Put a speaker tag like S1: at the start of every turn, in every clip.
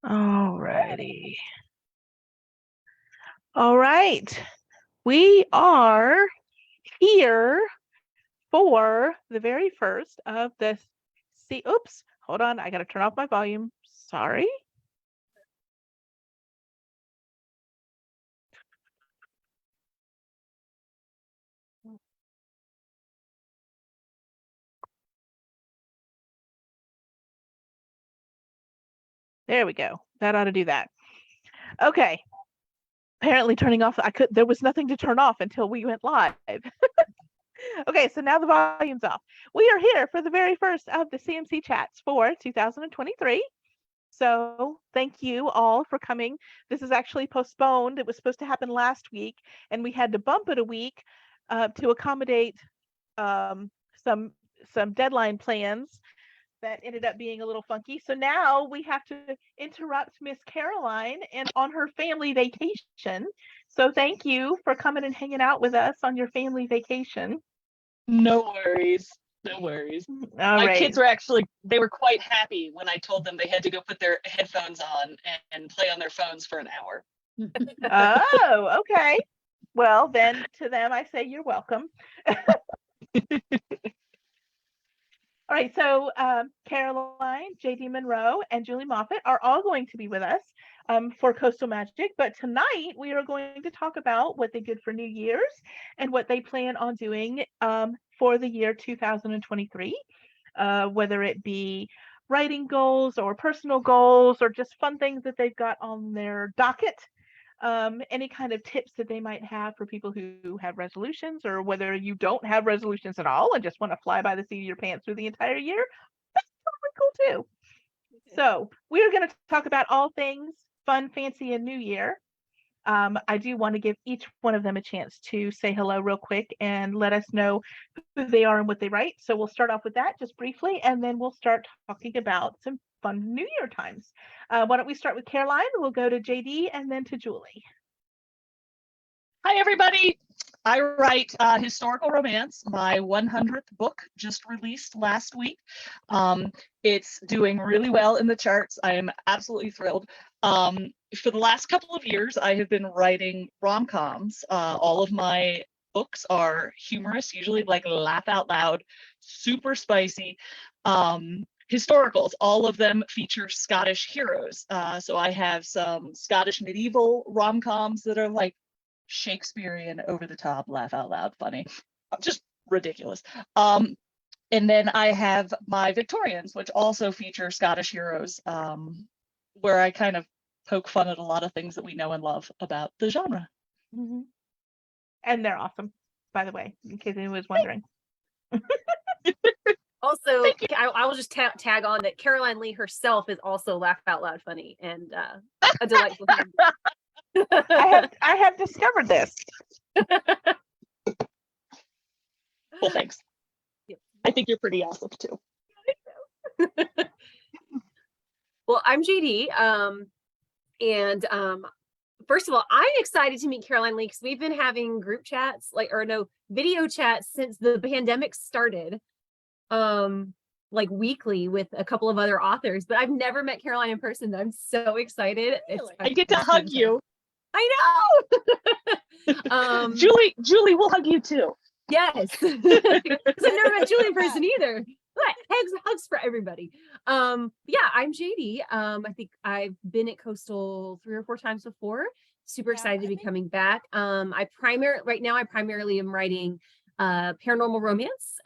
S1: All righty. All right. We are here for the very first of the oops, hold on. I got to turn off my volume. Sorry. There we go. That ought to do that. Okay. Apparently turning off, there was nothing to turn off until we went live. Okay, so now the volume's off. We are here for the very first of the CMC chats for 2023. So thank you all for coming. This is actually postponed. It was supposed to happen last week, and we had to bump it a week to accommodate some deadline plans that ended up being a little funky. So now we have to interrupt Miss Caroline and on her family vacation. So thank you for coming and hanging out with us on your family vacation.
S2: No worries. No worries. My kids were they were quite happy when I told them they had to go put their headphones on and play on their phones for an hour.
S1: Oh, okay. Well, then to them, I say you're welcome. All right, so Caroline, J.D. Monroe, and Julie Moffett are all going to be with us for Coastal Magic, but tonight we are going to talk about what they did for New Year's and what they plan on doing for the year 2023, whether it be writing goals or personal goals or just fun things that they've got on their docket. Any kind of tips that they might have for people who have resolutions, or whether you don't have resolutions at all and just want to fly by the seat of your pants through the entire year, that's totally cool too. So we are going to talk about all things fun, fancy, and New Year. I do want to give each one of them a chance to say hello real quick and let us know who they are and what they write. So we'll start off with that just briefly, and then we'll start talking about some fun New Year times. Why don't we start with Caroline? We'll go to JD and then to Julie.
S2: Hi, everybody. I write historical romance. My 100th book just released last week. It's doing really well in the charts. I am absolutely thrilled. For the last couple of years, I have been writing rom-coms. All of my books are humorous, usually like laugh out loud, super spicy. Historicals, all of them feature Scottish heroes. So I have some Scottish medieval rom-coms that are like Shakespearean, over the top, laugh out loud, funny, just ridiculous. And then I have my Victorians, which also feature Scottish heroes, where I kind of poke fun at a lot of things that we know and love about the genre.
S1: Mm-hmm. And they're awesome, by the way, in case anyone was wondering.
S3: Also, I will just tag on that Caroline Lee herself is also laugh out loud funny and a delightful human.
S1: I have discovered this.
S2: Well, thanks. Yep. I think you're pretty awesome too.
S3: Well, I'm JD, and first of all, I'm excited to meet Caroline Lee because we've been having group chats, video chats since the pandemic started, like weekly with a couple of other authors. But I've never met Caroline in person. I'm so excited.
S2: Really? I get to hug you.
S3: I know.
S2: Julie will hug you too.
S3: Yes, because I've never met Julie in person either. But hugs for everybody. Yeah, I'm JD. I think I've been at Coastal 3 or 4 times before. Super excited to be coming back. I primarily am writing paranormal romance,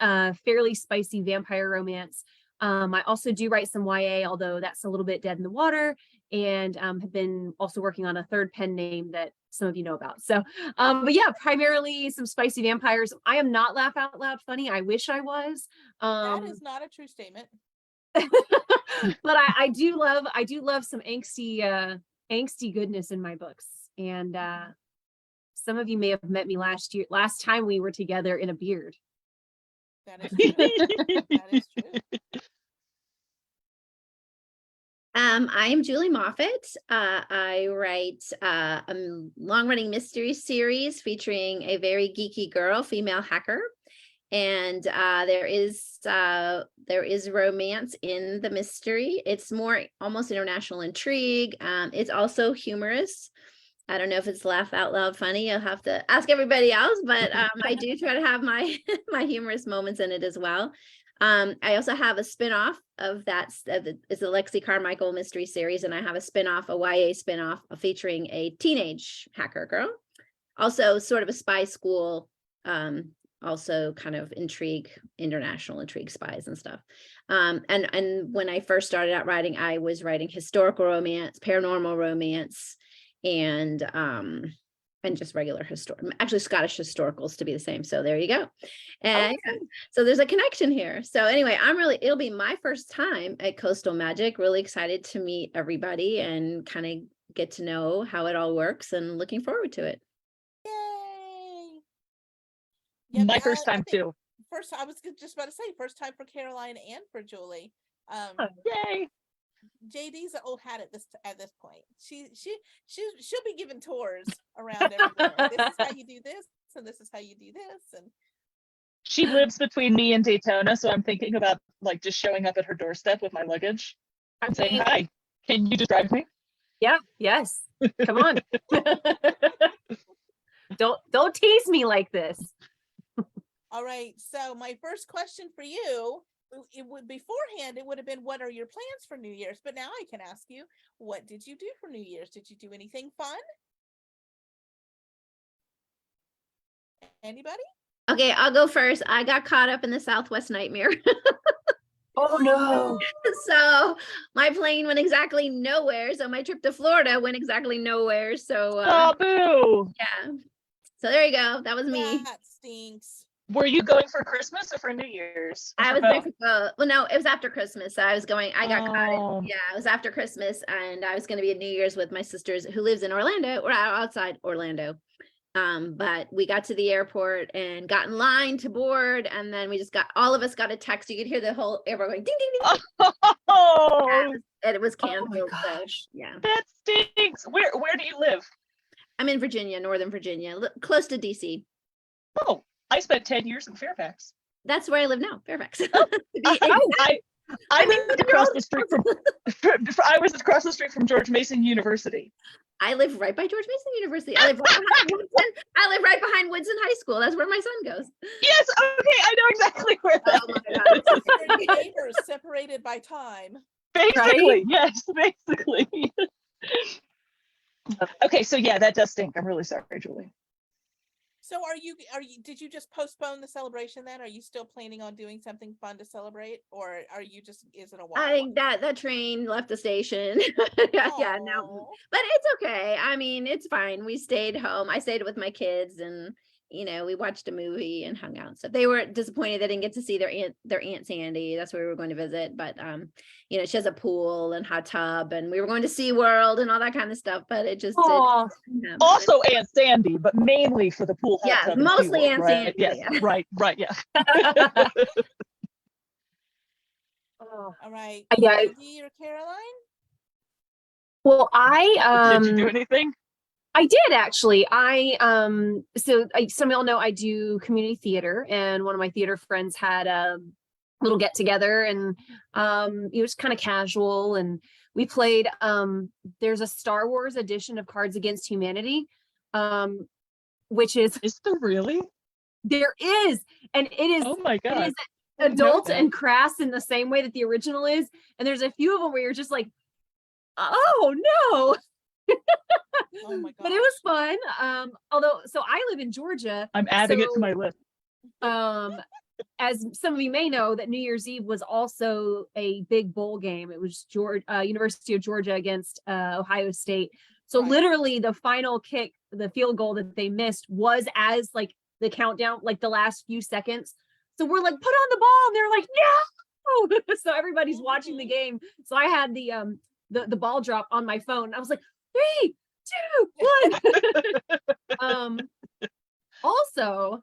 S3: fairly spicy vampire romance. I also do write some YA, although that's a little bit dead in the water, and have been also working on a third pen name that some of you know about. So, but yeah, primarily some spicy vampires. I am not laugh out loud funny. I wish I was.
S1: That is not a true statement.
S3: But I do love some angsty goodness in my books. And some of you may have met me last time we were together in a beard.
S1: That is true. That is true.
S4: I'm Julie Moffett. I write a long-running mystery series featuring a very geeky girl, female hacker. And there is romance in the mystery. It's more almost international intrigue. It's also humorous. I don't know if it's laugh out loud funny. You'll have to ask everybody else, but I do try to have my my humorous moments in it as well. I also have a spin-off of that. It's the Lexi Carmichael mystery series, and I have a spin-off, a YA spin-off featuring a teenage hacker girl. Also sort of a spy school, also kind of intrigue, international intrigue, spies and stuff. And when I first started out writing, I was writing historical romance, paranormal romance, and just regular actually Scottish historicals to be the same. So there you go. And so there's a connection here. So anyway, it'll be my first time at Coastal Magic. Really excited to meet everybody and kind of get to know how it all works, and looking forward to it.
S1: Yay!
S2: My first time too.
S1: I was just about to say, first time for Caroline and for Julie.
S2: Yay!
S1: JD's an old hat at this point. She'll be giving tours around everywhere. This is how you do this, and this is how you do this, and
S2: She lives between me and Daytona, so I'm thinking about like just showing up at her doorstep with my luggage and saying, "Hi, can you just drive me?"
S3: Yeah, yes. Come on. Don't tease me like this.
S1: all right. So my first question for you, beforehand, it would have been, what are your plans for New Year's? But now I can ask you, what did you do for New Year's? Did you do anything fun? Anybody?
S4: Okay, I'll go first. I got caught up in the Southwest Nightmare.
S3: Oh no.
S4: So my plane went exactly nowhere. So my trip to Florida went exactly nowhere. So
S2: Oh, boo!
S4: yeah. So there you go. That was me.
S1: That stinks.
S2: Were you going for Christmas or for New Year's?
S4: I was there for well, no, it was after Christmas. So I got caught
S2: Oh.
S4: yeah, it was after Christmas, and I was going to be at New Year's with my sisters who lives in Orlando. We're outside Orlando. But we got to the airport and got in line to board, and then all of us got a text. You could hear the whole airport going ding ding ding.
S2: Oh,
S4: And it was
S3: Oh my
S4: canceled. So,
S3: gosh.
S4: yeah.
S2: that stinks. Where do you live?
S4: I'm in Virginia, Northern Virginia, close to DC.
S2: Oh, I spent 10 years in Fairfax.
S4: That's where I live now, Fairfax.
S2: I lived across the street I was across the street from George Mason University.
S4: I live right by George Mason University. I live right behind Woodson. I live right behind Woodson High School. That's where my son goes.
S2: Yes, okay, I know exactly where that
S4: Oh my God.
S1: Your neighbors separated by time.
S2: Basically, yes, basically. Okay, so yeah, that does stink. I'm really sorry, Julie.
S1: So did you just postpone the celebration then? Are you still planning on doing something fun to celebrate, or is it a while?
S4: I think that train left the station. Yeah, no,
S1: Aw.
S4: but it's okay. I mean, it's fine. We stayed home. I stayed with my kids, and we watched a movie and hung out. So they were disappointed they didn't get to see their aunt Sandy. That's where we were going to visit. But she has a pool and hot tub, and we were going to SeaWorld and all that kind of stuff. But it just
S3: Aw.
S4: didn't happen.
S2: Also Aunt Sandy, but mainly for the pool. hot
S4: Yeah,
S2: tub and
S4: mostly
S2: SeaWorld,
S4: Aunt
S2: right?
S4: Sandy,
S2: Yes,
S4: yeah.
S2: right, yeah.
S3: Oh.
S1: All right.
S3: Yeah.
S1: Andy or Caroline?
S3: Well,
S2: Did you do anything?
S3: I did actually. Some of y'all know I do community theater, and one of my theater friends had a little get together, and it was kind of casual, and we played. There's a Star Wars edition of Cards Against Humanity, which is
S2: there really?
S3: there is, and it is.
S2: Oh my
S3: It
S2: God.
S3: is
S2: I didn't know
S3: adult
S2: that.
S3: and crass in the same way that the original is, and there's a few of them where you're just like, oh no.
S1: Oh my god.
S3: But it was fun. Although, so I live in Georgia.
S2: I'm adding it to
S3: So-
S2: my list.
S3: As some of you may know, that New Year's Eve was also a big bowl game. It was University of Georgia against Ohio State. So
S1: Right.
S3: literally the final kick, the field goal that they missed was as like the countdown, like the last few seconds. So we're like, put on the ball, and they're like, no. So everybody's watching the game. So I had the ball drop on my phone. I was like, 3, 2, 1. Also,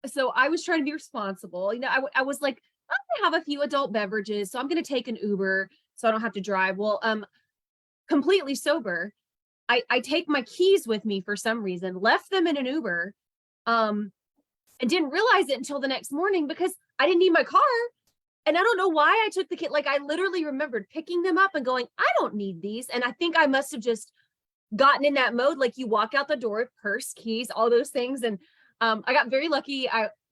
S3: so I was trying to be responsible. I was like, I'm gonna have a few adult beverages, so I'm gonna take an Uber so I don't have to drive. Well, completely sober, I take my keys with me for some reason, left them in an Uber, and didn't realize it until the next morning because I didn't need my car. And I don't know why I took the kid. Like I literally remembered picking them up and going, I don't need these. And I think I must have just gotten in that mode. Like you walk out the door, purse, keys, all those things. And I got very lucky.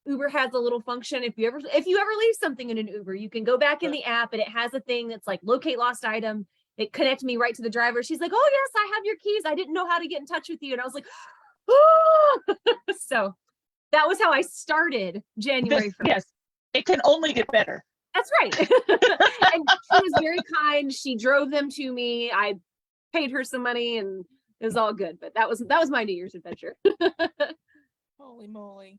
S3: Uber has a little function. If you ever leave something in an Uber, you can go back in the app and it has a thing that's like locate lost item. It connected me right to the driver. She's like, oh yes, I have your keys. I didn't know how to get in touch with you. And I was like, oh. So that was how I started January 1st.
S2: Yes, it can only get better.
S3: That's right. And she was very kind. She drove them to me. I paid her some money and it was all good. But that was my New Year's adventure.
S1: Holy moly.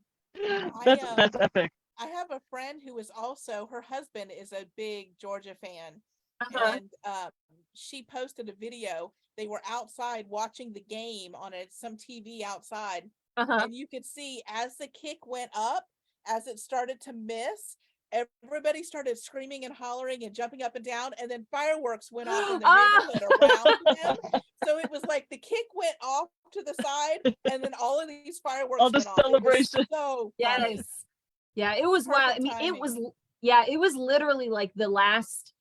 S2: That's epic.
S1: I have a friend who is also, her husband is a big Georgia fan. And she posted a video. They were outside watching the game on some TV outside. And you could see as the kick went up, as it started to miss, everybody started screaming and hollering and jumping up and down, and then fireworks went off in the neighborhood around them. So it was like the kick went off to the side, and then all of these fireworks
S2: All the
S1: went off.
S2: celebration.
S1: So
S3: yes. Yeah, it was wild. I mean, it was literally like the last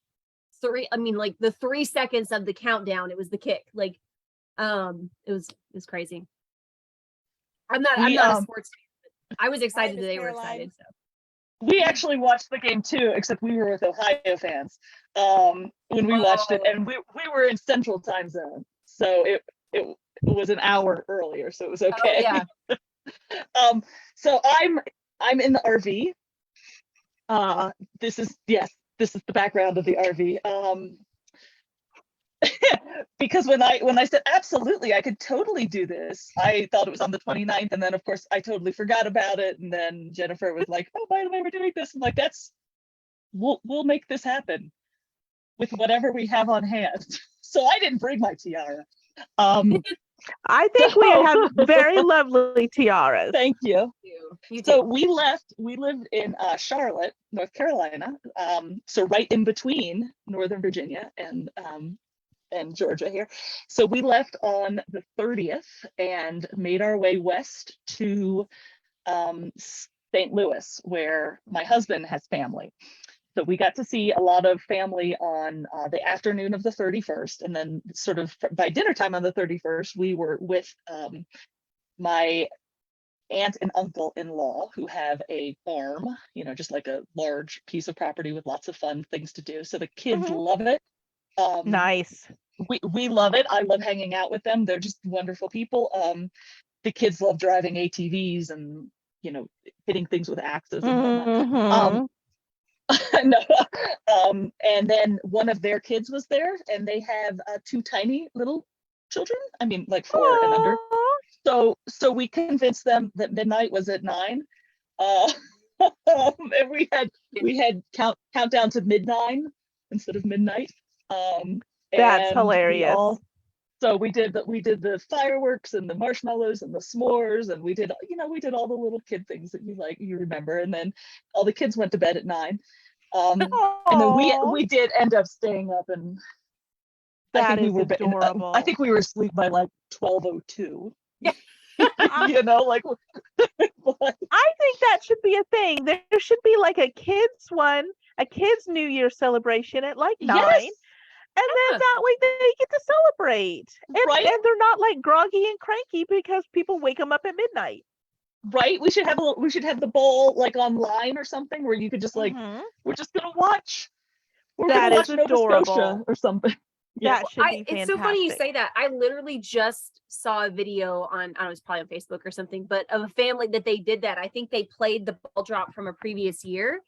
S3: like the 3 seconds of the countdown. It was the kick. Like, it was crazy. I'm not a sports fan, but I was excited that they were excited. So.
S2: We actually watched the game too, except we were with Ohio fans when we watched it, and we were in Central Time Zone, so it was an hour earlier, so it was okay.
S3: Oh, yeah.
S2: So I'm in the RV. This is the background of the RV. Because when I said absolutely I could totally do this, I thought it was on the 29th, and then of course I totally forgot about it, and then Jennifer was like, oh, by the way, we're doing this. I'm like, we'll make this happen with whatever we have on hand. So I didn't bring my tiara.
S1: I think we have very lovely tiaras.
S2: Thank you.
S3: You
S2: So we lived in Charlotte, North Carolina, so right in between Northern Virginia and Georgia here. So we left on the 30th and made our way west to St. Louis, where my husband has family. So we got to see a lot of family on the afternoon of the 31st, and then sort of by dinner time on the 31st, we were with my aunt and uncle-in-law who have a farm, just like a large piece of property with lots of fun things to do. So the kids love it.
S1: Nice.
S2: We love it. I love hanging out with them. They're just wonderful people. The kids love driving ATVs and hitting things with axes and whatnot. No. And then one of their kids was there, and they have 2 tiny little children. I mean, like 4 and under. So we convinced them that midnight was at 9. And we had countdown to midnight instead of midnight.
S1: That's hilarious.
S2: So we did the fireworks and the marshmallows and the s'mores, and we did all the little kid things that you remember. And then all the kids went to bed at 9. And then we did end up staying up, and
S1: that is adorable.
S2: I think we were asleep by like 12:02.
S1: I think that should be a thing. There should be like a kids New Year celebration at like 9.
S2: Yes.
S1: And then that way they get to celebrate. And they're not like groggy and cranky because people wake them up at midnight.
S2: Right? We should have the bowl like online or something where you could just like, we're just gonna watch.
S1: That is adorable.
S2: Or something.
S1: Yeah. That should be fantastic.
S3: It's so funny you say that. I literally just saw a video on, I don't know, it was probably on Facebook or something, but of a family that they did that. I think they played the ball drop from a previous year.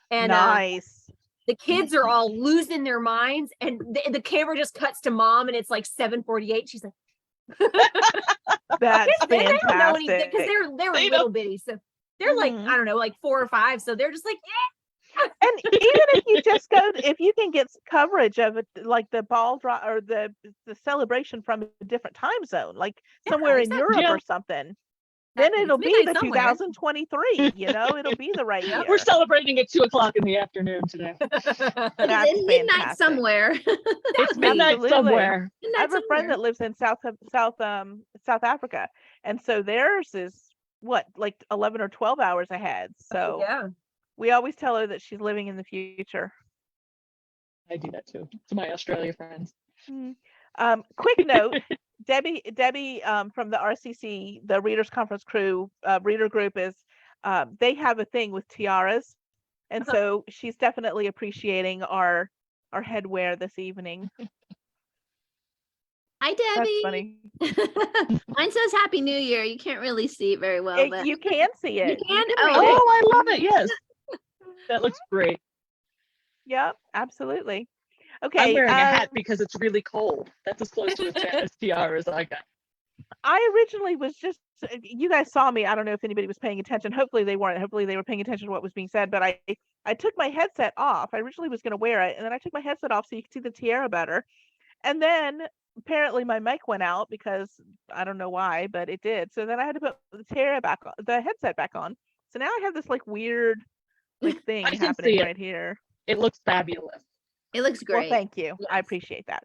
S3: And
S1: nice.
S3: The kids are all losing their minds, and the camera just cuts to mom, and it's like 7:48. She's like,
S1: "That's fantastic." They don't know
S3: anything because they're little bitty, so they're like, I don't know, like 4 or 5, so they're just like, yeah.
S1: And even if you just if you can get coverage of it, like the ball drop or the celebration from a different time zone, like somewhere in Europe or something. Then it'll be the somewhere. 2023, it'll be the right year.
S2: We're celebrating at 2:00 in the afternoon today.
S4: It's midnight somewhere.
S2: It's midnight somewhere.
S1: I have a friend that lives in South Africa, and so theirs is what, like 11 or 12 hours ahead. So
S3: Yeah.
S1: we always tell her that she's living in the future.
S2: I do that too to my Australia friends.
S1: Quick note, Debbie from the RCC, the Readers Conference crew, reader group is, they have a thing with tiaras. And so she's definitely appreciating our headwear this evening.
S4: Hi,
S1: That's
S4: Debbie.
S1: funny.
S4: Mine says Happy New Year. You can't really see it very well, but
S1: You can see
S4: you
S1: it.
S4: can.
S1: read
S4: Oh,
S1: it.
S2: Oh, I love it. Yes. That looks great.
S1: Yep, absolutely.
S2: I'm
S1: Okay.
S2: wearing a hat because it's really cold. That's as close to a tiara as I got.
S1: I originally was just, you guys saw me. I don't know if anybody was paying attention. Hopefully they weren't. Hopefully they were paying attention to what was being said. But I took my headset off. I originally was going to wear it, and then I took my headset off so you could see the tiara better. And then apparently my mic went out because I don't know why, but it did. So then I had to put the tiara back on, the headset back on. So now I have this like weird like thing
S2: I can
S1: happening
S2: see it.
S1: right here.
S2: It looks fabulous.
S4: it looks
S1: Well,
S4: great.
S1: thank you. I
S4: Yes.
S1: appreciate that.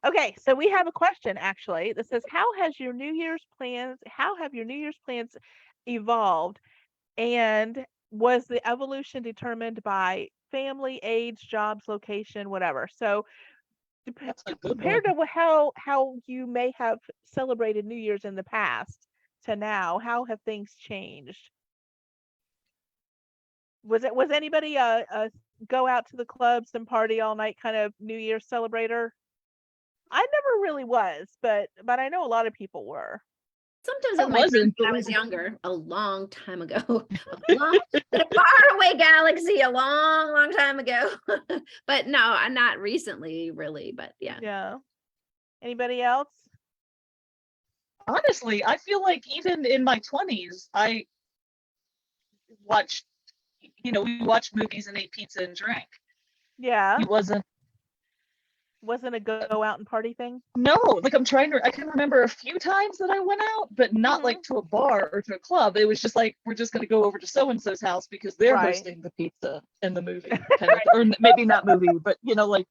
S1: Okay, so we have a question actually that says, how have your New Year's plans evolved? And was the evolution determined by family, age, jobs, location, whatever? So
S2: That's a good
S1: compared
S2: one.
S1: to how you may have celebrated New Year's in the past to now, how have things changed? Was anybody a go out to the clubs and party all night kind of New Year's celebrator? I never really was, but I know a lot of people were.
S4: Sometimes
S2: I
S4: with my friends
S2: wasn't,
S4: when I
S2: but
S4: was younger, a long time ago, a faraway galaxy, a long, long time ago. But no, I'm not recently, really. But yeah.
S1: Yeah. Anybody else?
S2: honestly, I feel like even in my 20s, I watched, we watched movies and ate pizza and drank.
S1: Yeah.
S2: It wasn't,
S1: Wasn't a go out and party thing?
S2: no, like I can remember a few times that I went out, but not like to a bar or to a club. It was just like, we're just going to go over to so-and-so's house because they're
S1: Right.
S2: hosting the pizza and the movie. Kind of, or maybe not movie, but like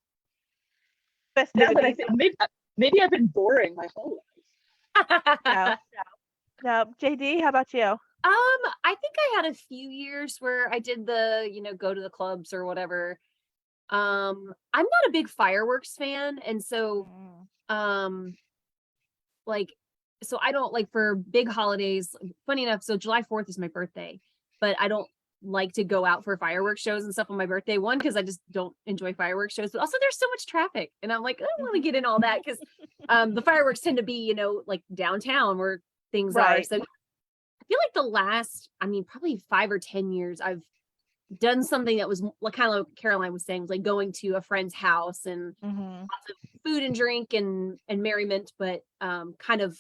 S2: now that I
S1: Festivities.
S2: think, maybe I've been boring my whole life.
S1: No. No. JD, how about you?
S3: I think I had a few years where I did the, go to the clubs or whatever. I'm not a big fireworks fan, and so like, so I don't like for big holidays. Funny enough, so July 4th is my birthday, but I don't like to go out for fireworks shows and stuff on my birthday. One, because I just don't enjoy fireworks shows, but also there's so much traffic, and I'm like, I don't want to get in all that because the fireworks tend to be, like downtown where things are.
S1: Right.
S3: So I feel like the last, probably 5 or 10 years, I've done something that was kind of like Caroline was saying, was like going to a friend's house and lots of food and drink and merriment, but kind of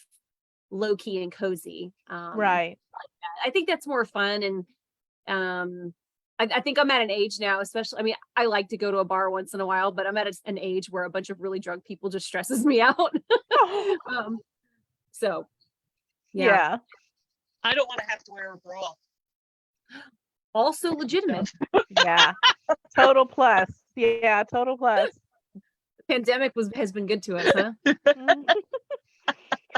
S3: low key and cozy.
S1: Right.
S3: I think that's more fun. And I think I'm at an age now, especially, I like to go to a bar once in a while, but I'm at an age where a bunch of really drunk people just stresses me out. So
S1: Yeah.
S2: I don't want to have to wear a bra.
S3: Also legitimate.
S1: Yeah. Total plus. Yeah, total plus.
S3: Pandemic has been good to us, huh?
S1: Mhm.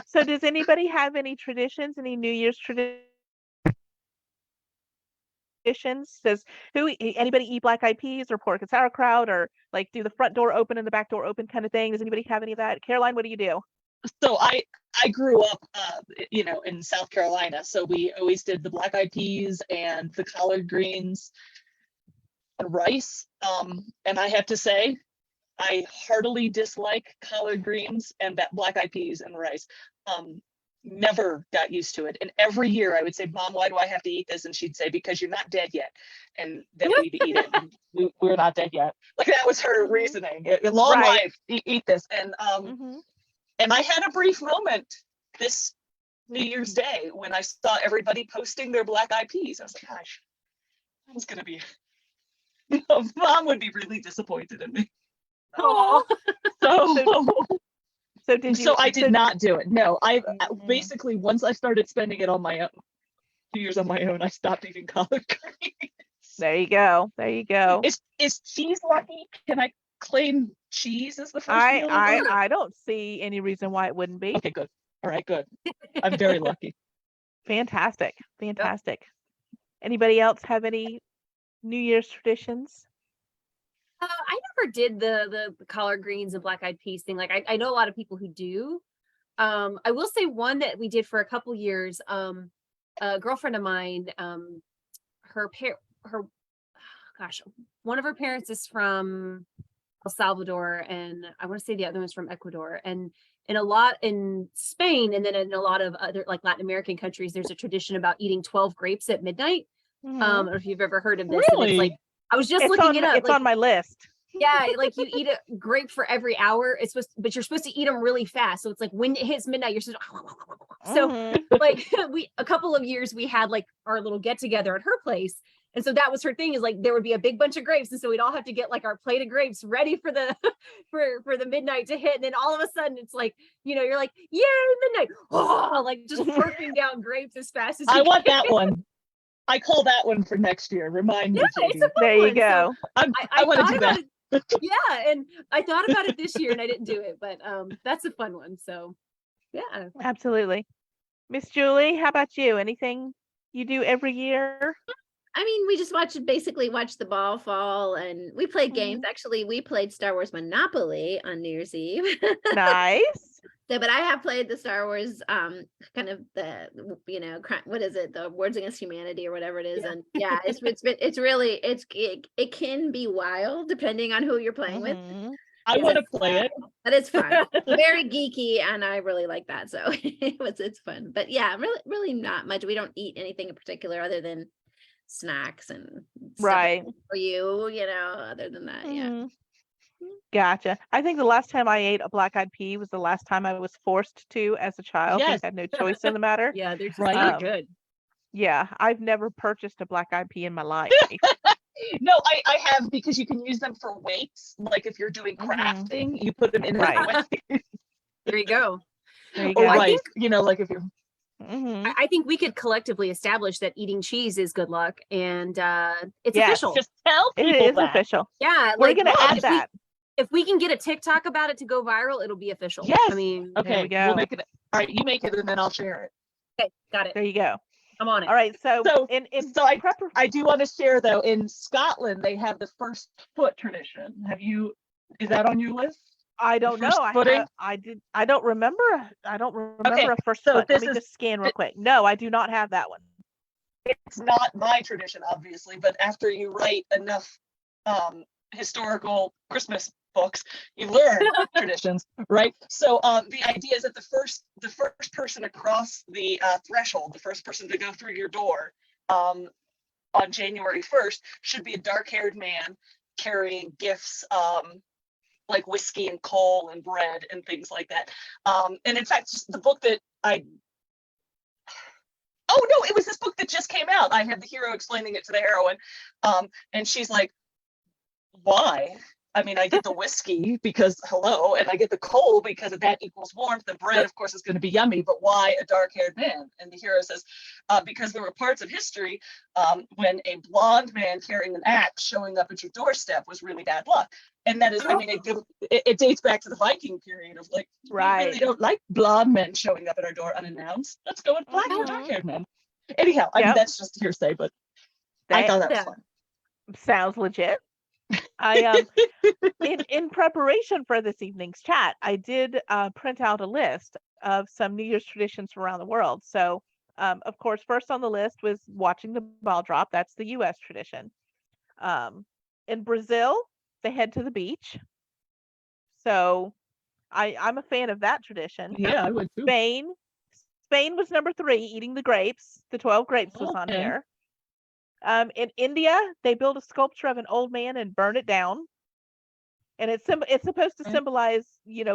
S1: So does anybody have any traditions, any New Year's traditions? Does anybody eat black eyed peas or pork and sauerkraut, or like do the front door open and the back door open kind of thing? Does anybody have any of that? Caroline, what do you do?
S2: So I grew up, in South Carolina. So we always did the black eyed peas and the collard greens and rice. And I have to say, I heartily dislike collard greens and that black eyed peas and rice. Never got used to it. And every year I would say, Mom, why do I have to eat this? And she'd say, because you're not dead yet. And then we'd eat it. And we're not dead yet. Like that was her reasoning. Long
S1: Right.
S2: life, eat this. And and I had a brief moment this New Year's Day when I saw everybody posting their black eyed peas. I was like, gosh, that was gonna be, Mom would be really disappointed in me.
S3: Oh,
S1: So did you?
S2: So I did not do it. No, I
S1: Mhm.
S2: basically, once I started spending it on my own, 2 years on my own, I stopped eating collard greens.
S1: There you go. There you go.
S2: Is cheese lucky? Can I claim cheese as the first meal?
S1: I I don't see any reason why it wouldn't be.
S2: Okay, good. All right, good. I'm very lucky.
S1: Fantastic. Fantastic. Anybody else have any New Year's traditions?
S3: I never did the collard greens and black eyed peas thing. Like I know a lot of people who do. I will say one that we did for a couple years. A girlfriend of mine, one of her parents is from El Salvador, and I want to say the other one's from Ecuador. And in Spain, and then in a lot of other like Latin American countries, there's a tradition about eating 12 grapes at midnight.
S1: Mhm.
S3: I don't know if you've ever heard of this. And
S2: Really?
S3: it's like I was just
S1: It's
S3: looking
S1: on,
S3: it up.
S1: it's
S3: like,
S1: on my list.
S3: yeah, like you eat a grape for every hour. But you're supposed to eat them really fast. So it's like when it hits midnight, you're supposed to. So
S1: Mhm.
S3: like a couple of years we had like our little get together at her place. And so that was her thing, is like there would be a big bunch of grapes. And so we'd all have to get like our plate of grapes ready for the for the midnight to hit. And then all of a sudden it's like, you're like, yay, midnight. Oh, like just slurping down grapes as fast as you
S2: I want
S3: can.
S2: that one. I call that one for next year. Remind me,
S3: Yeah, it's
S2: JD.
S3: a fun
S1: There you
S3: one. So
S1: go.
S2: I want to
S3: thought
S2: do
S3: about
S2: that.
S3: it. Yeah, and I thought about it this year and I didn't do it, but that's a fun one. So yeah.
S1: Absolutely. Miss Julie, how about you? Anything you do every year?
S4: I mean, we just basically watch the ball fall, and we played games. Actually, we played Star Wars Monopoly on New Year's Eve.
S1: Nice.
S4: So, but I have played the Star Wars, kind of what is it? The Words Against Humanity or whatever it is.
S3: Yeah.
S4: And yeah, it can be wild depending on who you're playing with,
S1: Mhm.
S2: I
S4: Yeah.
S2: want to play it.
S4: but it's fun. Very geeky, and I really like that. So it's fun. But yeah, really not much. We don't eat anything in particular other than snacks and stuff
S1: Right.
S4: for you, other than that. Yeah.
S1: Mhm. Gotcha. I think the last time I ate a black-eyed pea was the last time I was forced to as a child.
S2: Yes.
S1: We had no choice in the matter.
S3: Yeah, they're just
S2: Right.
S3: not good.
S1: Yeah, I've never purchased a black-eyed pea in my life.
S2: No, I have, because you can use them for weights. Like if you're doing
S1: Mhm.
S2: crafting, you put them in
S1: Right.
S2: a weight.
S3: There you go.
S1: There you
S2: Or
S1: go.
S3: I
S2: right,
S3: think-
S2: like if you're
S1: Mhm.
S3: I think we could collectively establish that eating cheese is good luck, and it's
S1: Yes,
S3: official.
S2: just tell
S1: It
S2: people
S1: is
S2: that.
S1: official.
S3: Yeah,
S1: We're
S3: like
S1: gonna
S3: look,
S1: add
S3: if
S1: that.
S3: if we can get a TikTok about it to go viral, it'll be official.
S2: Yes.
S3: I mean,
S2: Okay,
S1: we
S2: we'll
S1: go.
S2: make it. All right, you make it and then I'll share it.
S3: okay, got it.
S1: There you go.
S3: I'm on it.
S1: All right. So
S2: So-
S1: in
S2: So I
S1: prepar-
S2: do want to share though, in Scotland they have the first foot tradition. Is that on your list?
S1: I don't
S2: first
S1: know.
S2: footing?
S1: I don't remember. I don't remember a first
S2: so
S1: foot. Let
S2: this
S1: me
S2: is-
S1: just scan real quick. No, I do not have that one.
S2: It's not my tradition, obviously, but after you write enough historical Christmas books, you learn traditions, right? So the idea is that the first person across the threshold, the first person to go through your door on January 1st should be a dark-haired man carrying gifts, like whiskey and coal and bread and things like that. And in fact, the book that oh no, it was this book that just came out. I had the hero explaining it to the heroine, and she's like, why? I mean, I get the whiskey because hello, and I get the coal because that equals warmth. The bread, of course, is going to be yummy, but why a dark-haired man? And the hero says, because there were parts of history when a blonde man carrying an axe showing up at your doorstep was really bad luck. And that is, I mean, it dates back to the Viking period of like,
S1: Right.
S2: we really don't like blonde men showing up at our door unannounced. Let's go with black
S1: Mhm.
S2: and dark-haired men. Anyhow, I mean,
S1: Yep.
S2: that's just hearsay, but I thought that was
S3: Yeah.
S2: fun.
S1: Sounds legit. I in preparation for this evening's chat, I did print out a list of some New Year's traditions from around the world. So, of course, first on the list was watching the ball drop. That's the U.S. tradition. In Brazil, they head to the beach. So, I'm a fan of that tradition.
S2: Yeah, I would too.
S1: Spain was number 3, eating the grapes. The 12 grapes was on
S2: Okay.
S1: here. In India, they build a sculpture of an old man and burn it down. And it's supposed to
S2: Okay.
S1: symbolize,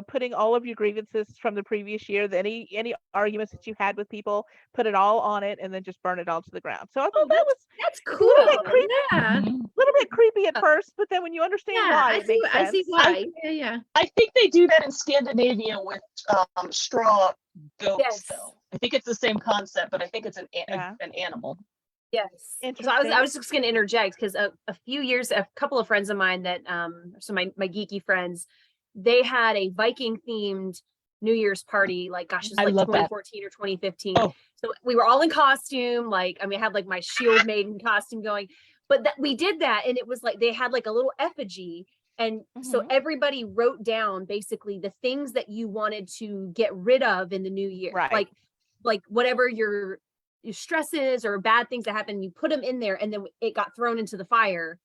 S1: putting all of your grievances from the previous year, any arguments that you had with people, put it all on it, and then just burn it all to the ground. So I thought that was
S4: That's
S1: a
S4: cool.
S1: little bit creepy,
S4: Yeah.
S2: Mhm.
S1: at first, but then when you understand
S4: Yeah,
S1: why,
S4: I
S1: it
S4: see.
S1: makes
S4: I
S1: sense.
S4: see why. Yeah.
S2: I think they do that in Scandinavia with straw goats,
S3: Yes.
S2: though. I think it's the same concept, but I think it's an
S1: Yeah.
S2: animal.
S3: Yes. So I
S1: Interesting.
S3: was just going to interject because a couple of friends of mine that so my geeky friends, they had a Viking themed New Year's party. Like, gosh, it's
S2: I
S3: like
S2: love that.
S3: 2014 or 2015.
S2: Oh.
S3: So we were all in costume. Like, I mean, I had like my shield maiden costume going, but that we did that. And it was like, they had like a little effigy. And so everybody wrote down basically the things that you wanted to get rid of in the new year.
S1: Right.
S3: Like whatever your stresses or bad things that happened, you put them in there, and then it got thrown into the fire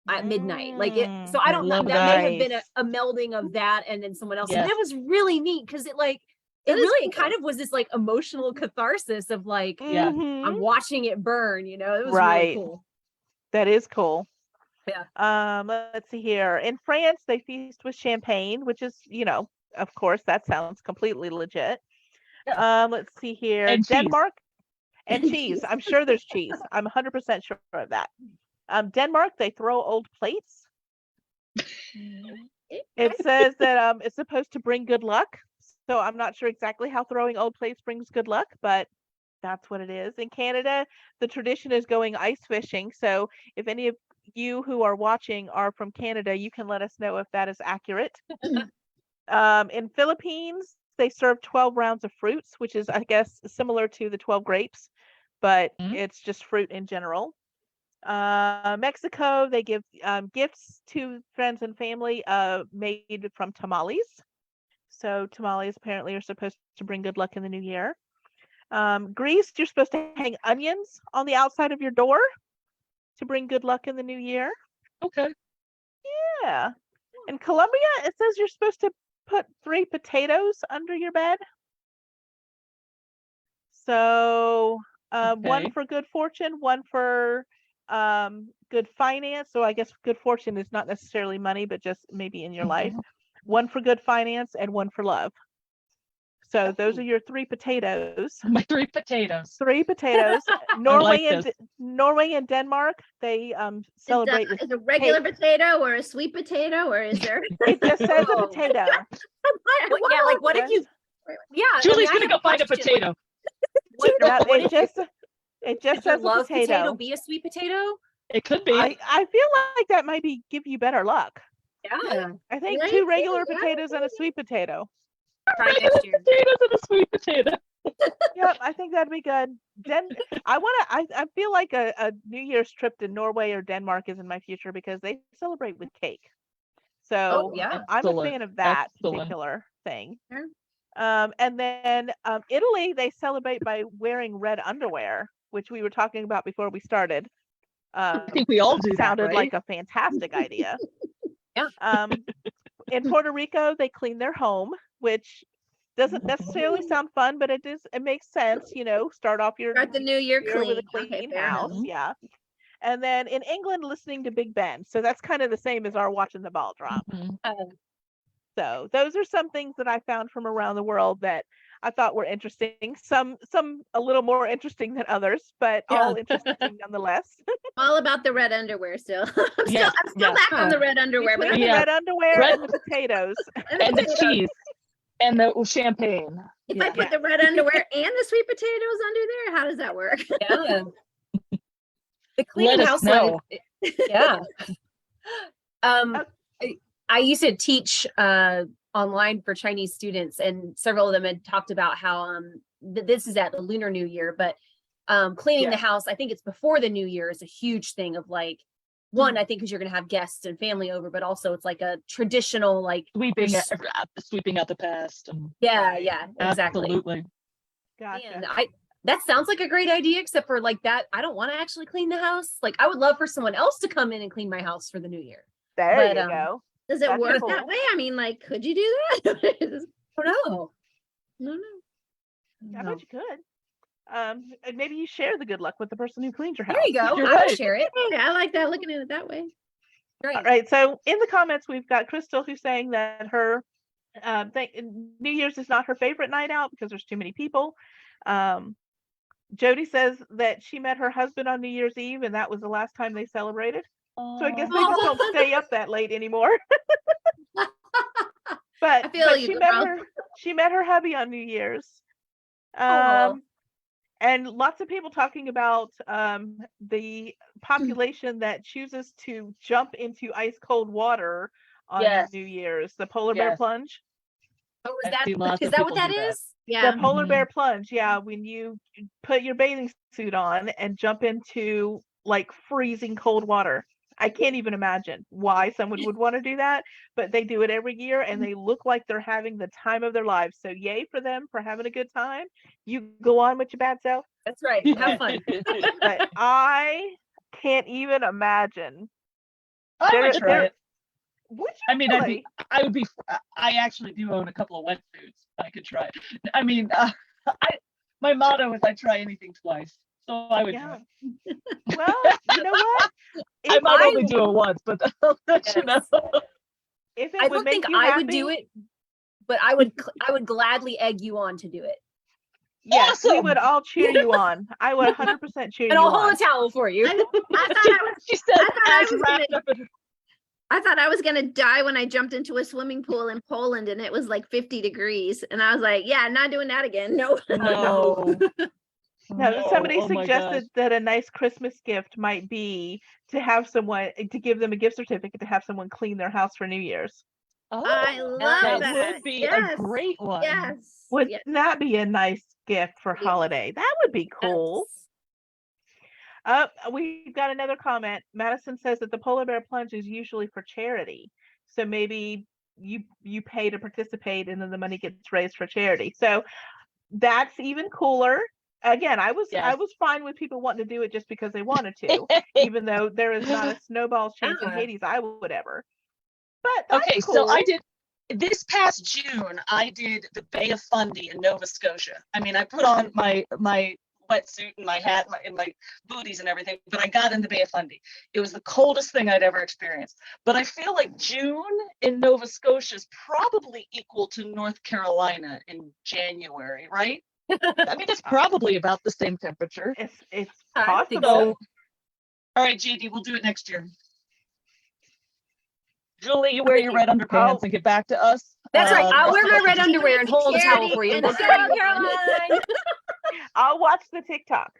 S3: at midnight. Like it. So I don't know.
S2: love
S3: That may have been
S1: Nice.
S3: a melding of that and then someone else.
S2: Yes.
S3: And it was really neat because it like
S4: That
S3: it
S4: is
S3: really
S4: cool.
S3: kind of was this like emotional catharsis of like
S2: Yeah.
S1: Mhm.
S3: I'm watching it burn. You know, it was
S1: Right.
S3: really cool.
S1: That is cool.
S3: Yeah.
S1: Let's see here. In France, they feast with champagne, which is, of course, that sounds completely legit. Let's see here.
S2: And cheese.
S1: Denmark and cheese. I'm sure there's cheese. I'm 100% sure of that. Denmark, they throw old plates. It says that it's supposed to bring good luck. So I'm not sure exactly how throwing old plates brings good luck, but that's what it is. In Canada, the tradition is going ice fishing. So if any of you who are watching are from Canada, you can let us know if that is accurate. In Philippines, they serve 12 rounds of fruits, which is, I guess, similar to the 12 grapes, but it's just fruit in general. Mexico, they give gifts to friends and family made from tamales. So tamales apparently are supposed to bring good luck in the new year. Greece, you're supposed to hang onions on the outside of your door to bring good luck in the new year.
S2: Okay.
S1: Yeah. In Colombia, it says you're supposed to put 3 potatoes under your bed. So one
S2: Okay.
S1: for good fortune, one for good finance. So I guess good fortune is not necessarily money, but just maybe in your life. One for good finance and one for love. So those are your 3 potatoes.
S2: My 3 potatoes.
S1: 3 potatoes. Norway and Denmark, they celebrate with
S4: Is a regular
S1: cake.
S4: potato or a sweet potato, or is there?
S1: It just says a
S3: Oh.
S1: potato.
S3: Yeah, like what if you? Yeah,
S2: Julie's
S3: I
S2: gonna
S3: have
S2: go find a
S3: question,
S2: potato.
S3: What,
S1: No,
S3: what
S1: it
S3: if
S1: just
S3: could
S1: says
S3: your
S1: a
S3: love potato
S1: potato.
S3: be a sweet potato?
S2: It could be.
S1: I feel like that might give you better luck.
S3: Yeah.
S1: I think
S4: Right?
S1: 2 regular
S4: Yeah.
S1: potatoes and a sweet potato.
S3: Try next year.
S2: Potatoes and a sweet potato.
S1: Yep, I think that'd be good. I feel like a New Year's trip to Norway or Denmark is in my future because they celebrate with cake. So
S3: Oh, yeah.
S1: I'm a
S2: Excellent.
S1: fan of that
S2: Excellent.
S1: particular thing.
S4: Sure.
S1: And then Italy, they celebrate by wearing red underwear, which we were talking about before we started.
S2: I think we all do that,
S1: Sounded
S2: right?
S1: like a fantastic idea.
S3: Yeah.
S1: In Puerto Rico, they clean their home, which doesn't necessarily sound fun, but it makes sense, start off your
S4: Start the new year
S1: year with a
S4: clean. Okay,
S1: clean
S4: fair enough.
S1: house. Yeah. And then in England, listening to Big Ben. So that's kind of the same as our watching the ball drop.
S2: Mhm.
S1: So those are some things that I found from around the world that I thought were interesting. Some a little more interesting than others, but all interesting nonetheless.
S4: All about the red underwear still. I'm
S2: Yes,
S4: still
S2: yes.
S4: back on the red underwear, but
S1: Between
S4: I'm
S1: the
S2: Yeah.
S1: red underwear
S2: Red-
S1: and the potatoes.
S2: And the cheese. And the champagne.
S4: if I put the red underwear and the sweet potatoes under there, how does that work?
S3: Yeah. The cleaning
S2: Let us
S3: house
S2: know.
S3: one. Yeah. I used to teach online for Chinese students, and several of them had talked about how this is at the Lunar New Year, but cleaning the house, I think it's before the New Year, is a huge thing of like, one, I think because you're going to have guests and family over, but also it's like a traditional like
S2: Sweeping out the past. And
S3: yeah, exactly.
S2: Absolutely.
S1: Gotcha.
S3: And that sounds like a great idea, except for like that, I don't want to actually clean the house. Like I would love for someone else to come in and clean my house for the New Year.
S1: There
S3: But,
S1: you go.
S4: Does it
S1: That's
S4: work
S1: cool.
S4: that way? I mean, like, could you do that?
S3: I don't know.
S4: No.
S1: I bet you could. And maybe you share the good luck with the person who cleans your house.
S3: There you go.
S2: You're
S3: I'll
S2: right.
S3: share it.
S4: Okay, I like that, looking at it that way.
S3: Great.
S1: All right. So in the comments, we've got Crystal who's saying that her New Year's is not her favorite night out because there's too many people. Jody says that she met her husband on New Year's Eve and that was the last time they celebrated. So I guess they just don't stay up that late anymore. But,
S4: I feel
S1: but
S4: you,
S1: she met her hubby on New Year's.
S3: Aw.
S1: And lots of people talking about the population that chooses to jump into ice cold water on
S3: Yes.
S1: New Year's, the polar bear
S2: Yes.
S1: plunge.
S3: Oh,
S2: I've seen lots
S3: is
S2: of
S3: that what
S2: people
S3: that
S2: do that.
S3: is?
S4: Yeah.
S1: The polar
S2: Mhm.
S1: bear plunge, yeah, when you put your bathing suit on and jump into like freezing cold water. I can't even imagine why someone would want to do that, but they do it every year and they look like they're having the time of their lives. So yay for them for having a good time. You go on with your bad self,
S3: That's right. Have fun.
S1: but I can't even imagine.
S2: I would try it.
S1: Would
S2: I
S1: you
S2: mean,
S1: really?
S2: I actually do own a couple of wetsuits. I could try it. I mean, my motto is I try anything twice. So I would
S1: Yeah.
S2: do it.
S1: Well, you know what?
S2: I
S1: If
S2: might
S3: I-
S2: only do it once, but I'll let you know.
S1: if it
S3: I
S1: would
S3: don't
S1: make
S3: think
S1: you
S3: I
S1: happy,
S3: would do it, but I would gladly egg you on to do it.
S1: yes, we
S2: Awesome.
S1: would all cheer you on. I would 100% cheer
S3: And
S1: you
S3: I'll hold
S1: on.
S3: a towel for you.
S4: I thought I was
S2: She said,
S4: I thought I
S2: as
S4: was
S2: wrapped
S4: gonna-
S2: up in
S4: I thought I was gonna die when I jumped into a swimming pool in Poland and it was like 50 degrees. And I was like, yeah, not doing that again. No.
S2: no.
S1: No, somebody
S2: oh my gosh.
S1: suggested that a nice Christmas gift might be to have someone to give them a gift certificate to have someone clean their house for New Year's.
S2: Oh,
S4: I love
S2: that
S4: that.
S2: would be
S4: Yes.
S2: a great one.
S4: Yes.
S1: Wouldn't
S4: Yes.
S1: that be a nice gift for
S4: Yes.
S1: holiday? That would be cool. We've got another comment. Madison says that the polar bear plunge is usually for charity. So maybe you pay to participate and then the money gets raised for charity. So that's even cooler. Again, I was
S2: Yes.
S1: fine with people wanting to do it just because they wanted to, even though there is not a snowball's chance in
S3: Yeah.
S1: Hades I would ever. But that's
S2: Okay,
S1: cool.
S2: so I did this past June, I did the Bay of Fundy in Nova Scotia. I mean, I put on my wetsuit and my hat and my booties and everything, but I got in the Bay of Fundy. It was the coldest thing I'd ever experienced. But I feel like June in Nova Scotia is probably equal to North Carolina in January, right? I mean, it's probably about the same temperature.
S1: It's
S3: I think
S1: possible.
S2: So, all right, JD, we'll do it next year. Julie, you wear your red underpants and get back to us.
S3: That's right. I'll wear my red
S4: Donate
S3: underwear and
S4: to
S3: hold a towel
S4: charity
S3: for you.
S4: and
S3: Good
S4: send
S3: job,
S4: you
S3: Caroline.
S1: I'll watch the TikTok.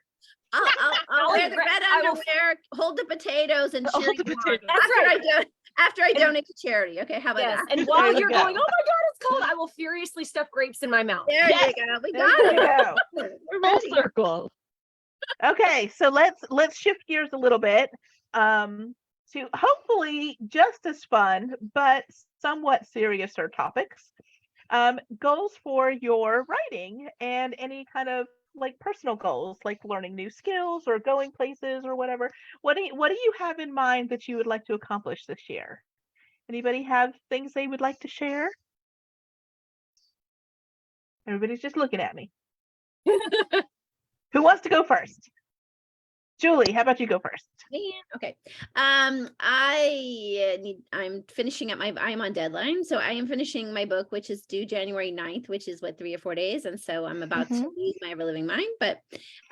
S4: I'll wear the
S3: red-
S4: red
S3: I will-
S4: underwear, hold the potatoes, and cheer
S2: Hold the
S4: you on
S2: potatoes.
S3: That's right.
S4: after I donate to charity. Okay, how about
S3: Yes.
S4: that?
S3: And while
S1: There you
S3: you're
S1: go.
S3: going, oh my God, it's cold, I will furiously stuff grapes in my mouth.
S4: There
S2: Yes.
S4: you go. We
S1: There
S4: got
S1: you
S4: it.
S1: go.
S4: We're
S2: Full
S4: ready.
S2: circle.
S1: Okay, so let's shift gears a little bit to hopefully just as fun but somewhat seriouser topics. Goals for your writing and any kind of like personal goals, like learning new skills or going places or whatever. What do you have in mind that you would like to accomplish this year? Anybody have things they would like to share? Everybody's just looking at me. Who wants to go first? Julie, how about you go first?
S4: Okay. I'm finishing up I'm on deadline. So I am finishing my book, which is due January 9th, which is what, 3 or 4 days. And so I'm about to leave my ever living mind, but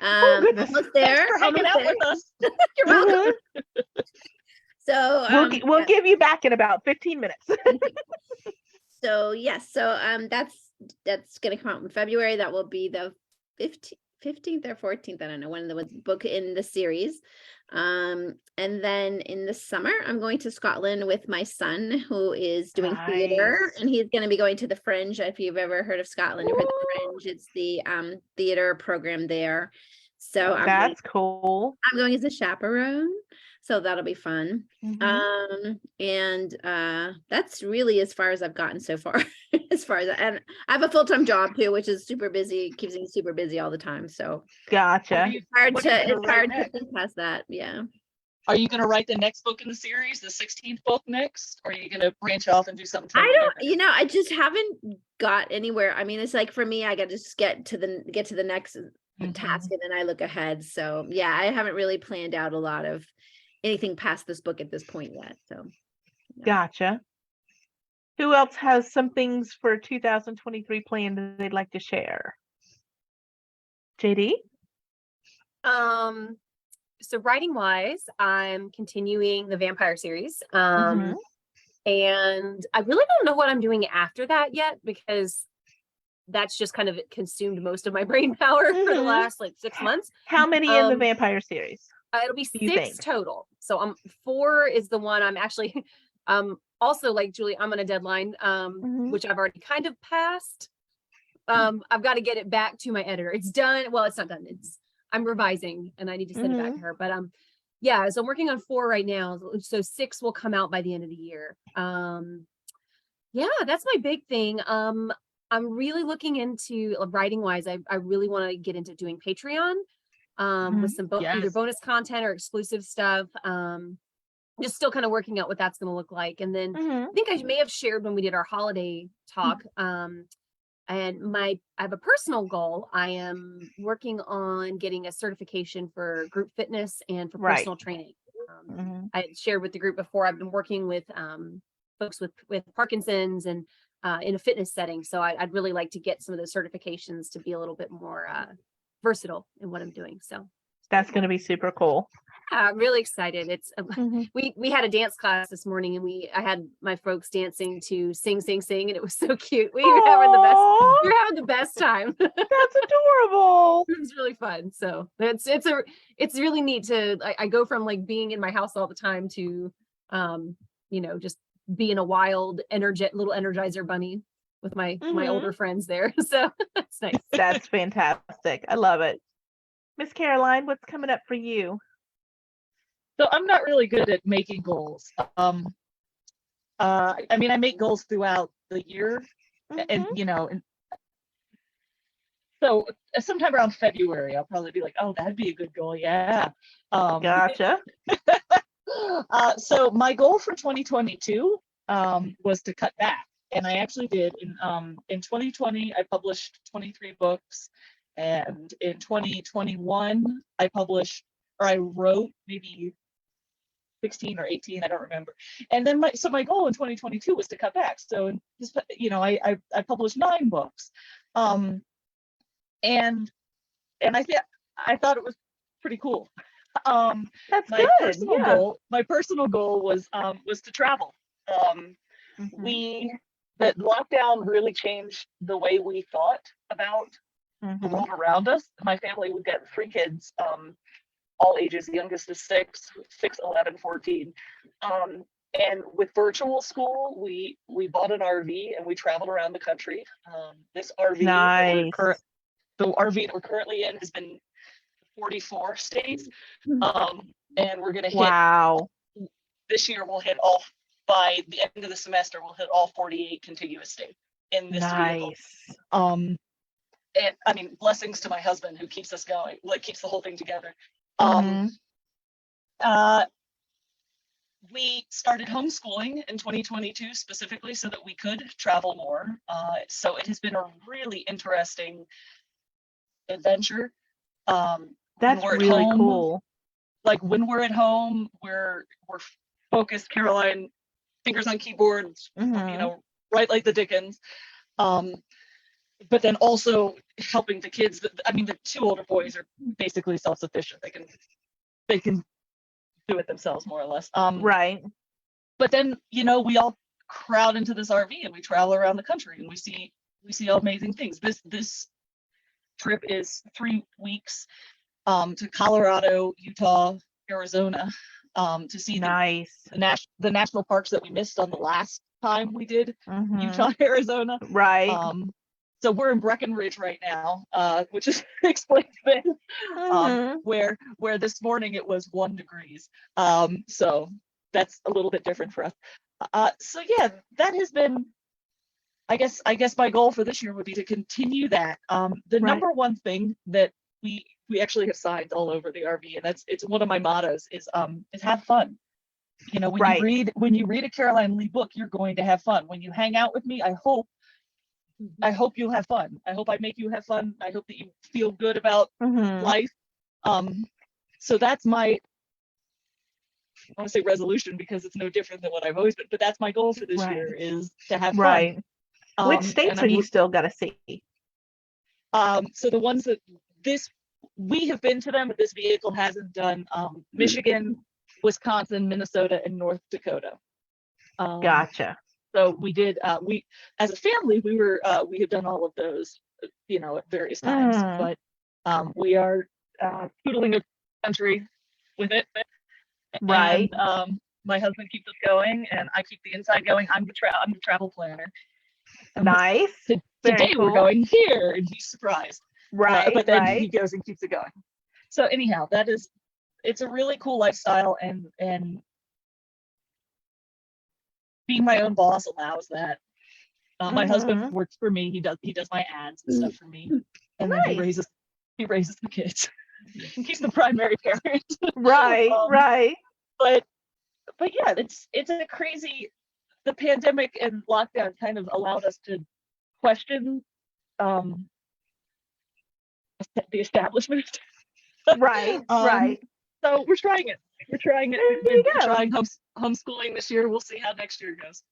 S1: Oh, goodness.
S4: almost there.
S2: Thanks for hanging
S4: almost
S2: out
S4: there.
S2: with us.
S4: You're welcome. So
S1: We'll
S4: yeah.
S1: give you back in about 15 minutes.
S4: So yes, so that's gonna come out in February. That will be the 15th or 14th. I don't know when the book in the series. And then in the summer, I'm going to Scotland with my son, who is doing theater,
S1: Nice.
S4: and he's going to be going to the Fringe. If you've ever heard of Scotland, you've heard the Fringe. It's the theater program there. So
S1: That's cool.
S4: I'm going as a chaperone, so that'll be fun.
S1: Mhm.
S4: And that's really as far as I've gotten so far. As far as and I have a full-time job too, which is super busy, keeps me super busy all the time. So
S1: Gotcha.
S4: it's hard
S2: what are you
S4: to
S2: gonna write next?
S4: think past that. Yeah.
S2: Are you going to write the next book in the series, the 16th book next? Or are you going to branch off and do something
S4: I
S2: totally
S4: don't,
S2: different?
S4: I just haven't got anywhere. I mean, it's like for me, I got to just get to the next task and then I look ahead. So yeah, I haven't really planned out a lot of anything past this book at this point yet. So
S1: Gotcha. Who else has some things for 2023 planned that they'd like to share? JD?
S3: So writing wise, I'm continuing the vampire series.
S1: Mhm.
S3: And I really don't know what I'm doing after that yet, because that's just kind of consumed most of my brain power for the
S1: Mhm.
S3: last like 6 months.
S1: How many in the
S3: Um,
S1: vampire series?
S3: It'll be
S1: Do you
S3: 6
S1: think?
S3: total. So 4 is the one I'm actually also, like Julie, I'm on a deadline, which I've already kind of passed. I've got to get it back to my editor. It's done. Well, it's not done. I'm revising and I need to send it back to her. But yeah, so I'm working on 4 right now. So 6 will come out by the end of the year. Yeah, that's my big thing. I'm really looking into writing wise. I really want to get into doing Patreon with some either bonus content or exclusive stuff. Just still kind of working out what that's going to look like. And then I think I may have shared when we did our holiday talk. And I have a personal goal. I am working on getting a certification for group fitness and for personal training. I had shared with the group before, I've been working with folks with Parkinson's and in a fitness setting. So I'd really like to get some of those certifications to be a little bit more versatile in what I'm doing. So
S1: that's going to be super cool.
S3: I'm really excited. It's we had a dance class this morning and I had my folks dancing to Sing Sing Sing, and it was so cute. We were having the best time.
S1: That's adorable.
S3: It was really fun. So it's really neat to I go from like being in my house all the time to just being a wild little Energizer bunny with my older friends there. So that's nice.
S1: That's fantastic. I love it. Miss Caroline, what's coming up for you?
S2: So I'm not really good at making goals. I mean, I make goals throughout the year, and so sometime around February, I'll probably be like, oh, that'd be a good goal. Yeah.
S1: Gotcha.
S2: So my goal for 2022 was to cut back, and I actually did. In 2020, I published 23 books, and in 2021, I wrote maybe 16 or 18, I don't remember. And then my goal in 2022 was to cut back. So I published 9 books, and I thought it was pretty cool.
S1: That's
S2: my
S1: good.
S2: My personal goal was to travel. The lockdown really changed the way we thought about the world around us. My family, we've got 3 kids, all ages. The youngest is 6, 11, 14. And with virtual school, we bought an RV and we traveled around the country. This RV, the RV that we're currently in, has been 44 states. And we're going to hit, this year we'll hit by the end of the semester, we'll hit all 48 contiguous states in this vehicle. And I mean, blessings to my husband who keeps us going, keeps the whole thing together. We started homeschooling in 2022 specifically so that we could travel more. So it has been a really interesting adventure.
S1: That's really cool.
S2: Like when we're at home, we're focused. Caroline, fingers on keyboards, write like the Dickens. But then also helping the kids. I mean, the 2 older boys are basically self-sufficient. They can do it themselves more or less.
S1: Right.
S2: But then, we all crowd into this RV and we travel around the country and we see amazing things. This trip is 3 weeks to Colorado, Utah, Arizona, to see the national parks that we missed on the last time we did Utah, Arizona.
S1: Right.
S2: So we're in Breckenridge right now, which is explains this, where this morning it was 1 degrees. So that's a little bit different for us. So yeah, that has been, I guess my goal for this year would be to continue that. The number one thing that we actually have signs all over the RV, and it's one of my mottos is have fun. When you read a Caroline Lee book, you're going to have fun. When you hang out with me, I hope you'll have fun. I hope I make you have fun. I hope that you feel good about life. So that's I want to say resolution because it's no different than what I've always been, but that's my goal for this year is to have fun.
S1: Which states are you still got to see?
S2: So the ones that we have been to them, but this vehicle hasn't done, Michigan, Wisconsin, Minnesota, and North Dakota.
S1: Gotcha.
S2: So we did, as a family, we have done all of those, at various times, but we are tootling a country with it.
S1: Right.
S2: And, My husband keeps us going, and I keep the inside going. I'm the travel planner.
S1: Nice. Very
S2: Today we're
S1: cool.
S2: going here, and he's surprised.
S1: Right,
S2: but then he
S1: right.
S2: goes and keeps it going. So anyhow, it's a really cool lifestyle, and being my own boss allows that. My husband works for me. He does my ads and stuff for me, and then he
S1: Nice.
S2: raises the kids. He's the primary parent.
S1: Right, right.
S2: But yeah, it's a crazy. The pandemic and lockdown kind of allowed us to question the establishment.
S1: Right, right.
S2: So we're trying it. We're trying it.
S1: There you
S2: We're
S1: go.
S2: trying homeschooling this year. We'll see how next year goes.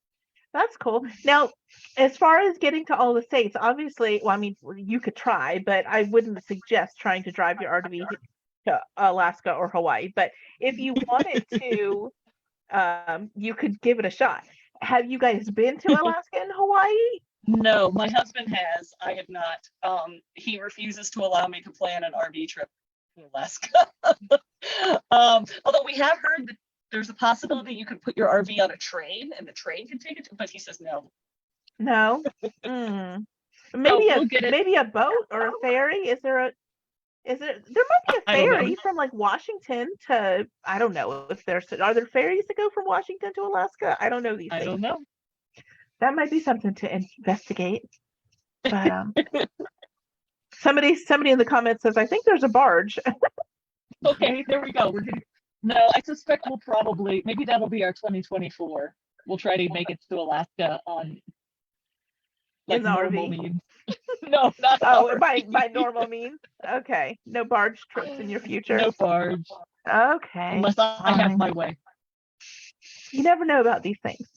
S1: That's cool. Now, as far as getting to all the states, obviously, well, I mean, you could try, but I wouldn't suggest trying to drive your RV to Alaska or Hawaii. But if you wanted to, you could give it a shot. Have you guys been to Alaska and Hawaii?
S2: No, my husband has. I have not. He refuses to allow me to plan an RV trip to Alaska. Although we have heard that there's a possibility you could put your RV on a train and the train can take it, but he says no.
S1: No. Maybe
S2: we'll get it.
S1: maybe a boat or a ferry. There might be a
S2: I don't know.
S1: ferry from like Washington to, I don't know if are there ferries that go from Washington to Alaska? I don't know these
S2: I
S1: things.
S2: don't know.
S1: That might be something to investigate. But somebody in the comments says, I think there's a barge.
S2: Okay, there we go. No, I suspect we'll probably, maybe that'll be our 2024. We'll try to make it to Alaska on like
S1: In the
S2: normal
S1: RV.
S2: means. No, not
S1: Oh,
S2: RV.
S1: by normal means. Okay. No barge trips in your future.
S2: No barge.
S1: Okay.
S2: Unless I have my way.
S1: You never know about these things.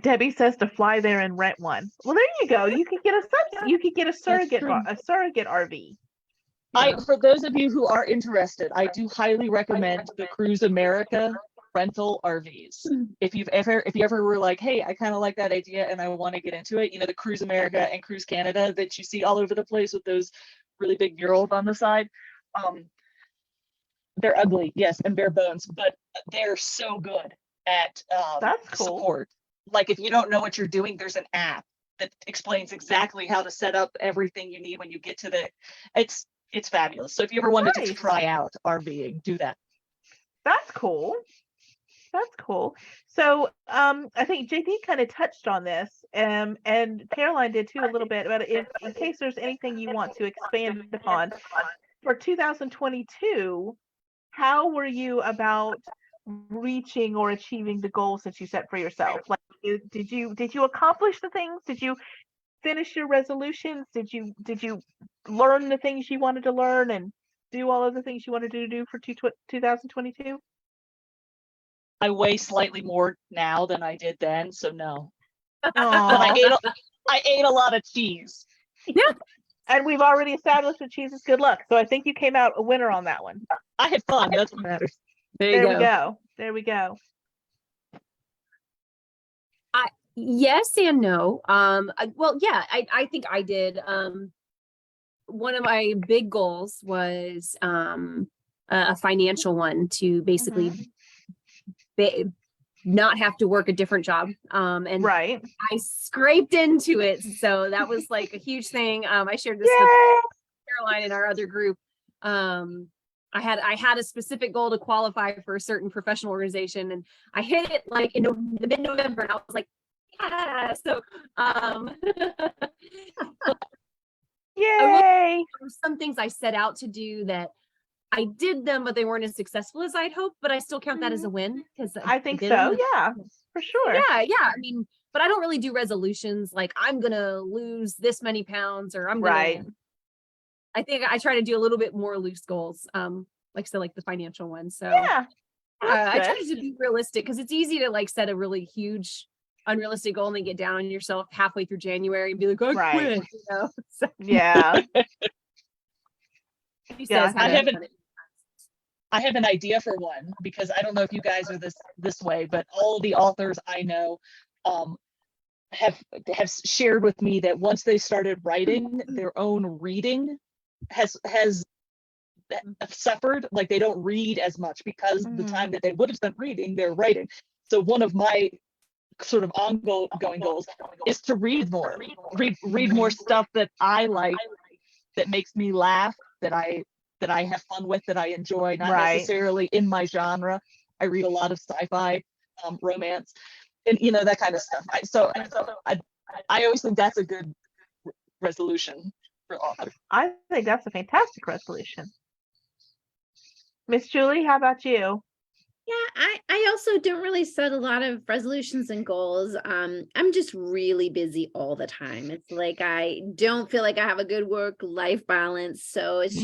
S1: Debbie says to fly there and rent one. Well, there you go. You could get a surrogate RV.
S2: For those of you who are interested, I do highly recommend the Cruise America rental RVs. If you ever were like, hey, I kind of like that idea and I want to get into it, the Cruise America and Cruise Canada that you see all over the place with those really big murals on the side. They're ugly, yes, and bare bones, but they're so good at
S1: That's cool.
S2: support. Like if you don't know what you're doing, there's an app that explains exactly how to set up everything you need when you get to it's fabulous. So if you ever wanted to try out RVing, do that.
S1: That's cool. That's cool. So I think JD kind of touched on this, and Caroline did too a little bit, but in case there's anything you want to expand upon for 2022, how were you about reaching or achieving the goals that you set for yourself? Like, did you accomplish the things? Did you finish your resolutions? Did you learn the things you wanted to learn and do all of the things you wanted to do for 2022?
S2: I weigh slightly more now than I did then, so no. But
S1: Aw.
S2: I ate a lot of cheese.
S1: Yeah. And we've already established that cheese is good luck. So I think you came out a winner on that one.
S2: I had fun. That's what matters.
S1: There we go. There we go.
S3: Yes and no. I think I did. One of my big goals was a financial one to basically not have to work a different job. And
S1: right.
S3: I scraped into it. So that was like a huge thing. I shared this with Caroline in our other group. I had a specific goal to qualify for a certain professional organization, and I hit it like in mid-November, and I was like, yeah. So
S1: yay.
S3: There were some things I set out to do that I did them, but they weren't as successful as I'd hoped, but I still count that as a win because
S1: I think so. Yeah, for sure.
S3: Yeah. I mean, but I don't really do resolutions like I'm gonna lose this many pounds or I'm gonna I think I try to do a little bit more loose goals, like the financial one. So
S1: yeah,
S3: I try to be realistic because it's easy to like set a really huge, unrealistic goal and then get down on yourself halfway through January and be like, I quit. So,
S1: yeah.
S2: I have an idea for one because I don't know if you guys are this way, but all the authors I know have shared with me that once they started writing their own reading has have suffered, like they don't read as much because the
S1: Mhm.
S2: time that they would have spent reading, they're writing. So one of my sort of ongoing goals is to read more, read more stuff that I like, that makes me laugh, that I have fun with, that I enjoy, not
S1: Right.
S2: necessarily in my genre. I read a lot of sci-fi, romance, and you know, that kind of stuff. I always think that's a good resolution for authors.
S1: I think that's a fantastic resolution. Miss Julie, how about you?
S4: Yeah, I also don't really set a lot of resolutions and goals. I'm just really busy all the time. It's like I don't feel like I have a good work-life balance. So it's